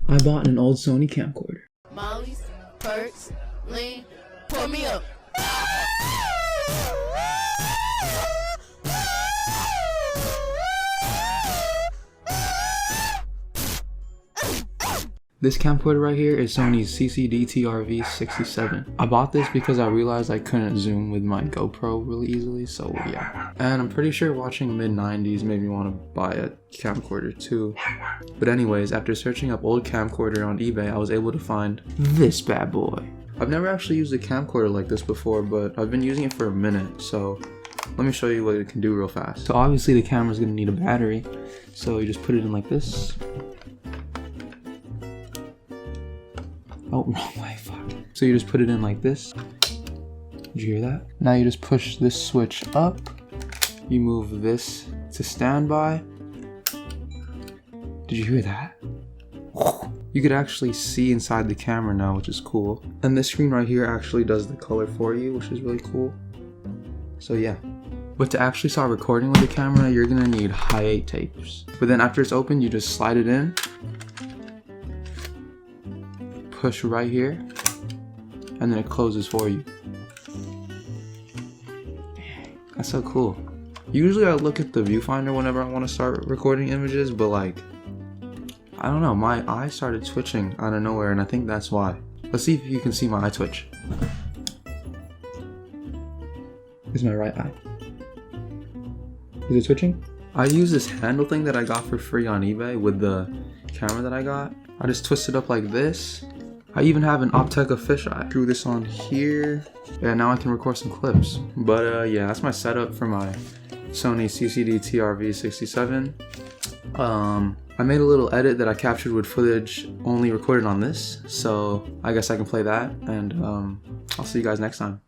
I bought an old Sony camcorder. Molly's, perks, lean, pour me up. This camcorder right here is Sony's CCD-TRV67. I bought this because I realized I couldn't zoom with my GoPro really easily, so yeah. And I'm pretty sure watching mid-90s made me want to buy a camcorder too. But anyways, after searching up old camcorder on eBay, I was able to find this bad boy. I've never actually used a camcorder like this before, but I've been using it for a minute, so let me show you what it can do real fast. So obviously the camera's gonna need a battery, so you just put it in like this. Oh, wrong way, fuck. So you just put it in like this. Did you hear that? Now you just push this switch up. You move this to standby. Did you hear that? You could actually see inside the camera now, which is cool. And this screen right here actually does the color for you, which is really cool. So yeah. But to actually start recording with the camera, you're gonna need hi8 tapes. But then after it's open, you just slide it in. Push right here, and then it closes for you. That's so cool. Usually I look at the viewfinder whenever I want to start recording images, but like, I don't know, my eye started twitching out of nowhere, and I think that's why. Let's see if you can see my eye twitch. This is my right eye. Is it twitching? I use this handle thing that I got for free on eBay with the camera that I got. I just twist it up like this. I even have an Optica fisheye. Screw this on here. Yeah, now I can record some clips. But yeah, that's my setup for my Sony CCD-TRV67. I made a little edit that I captured with footage only recorded on this, so I guess I can play that, and I'll see you guys next time.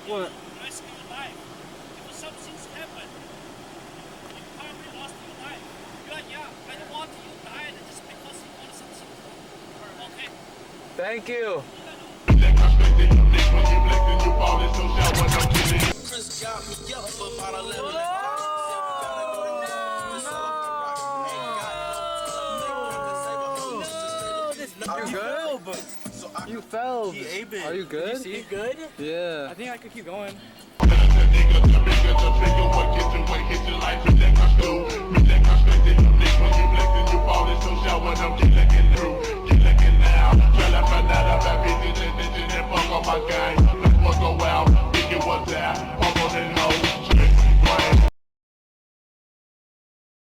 What? Risk your life. If something's happened, you probably lost your life. You are young. I don't want you to die just because you want something. Okay? Thank you. You good? You fell. Are you good? Did you see it good? Yeah. I think I could keep going. Relax,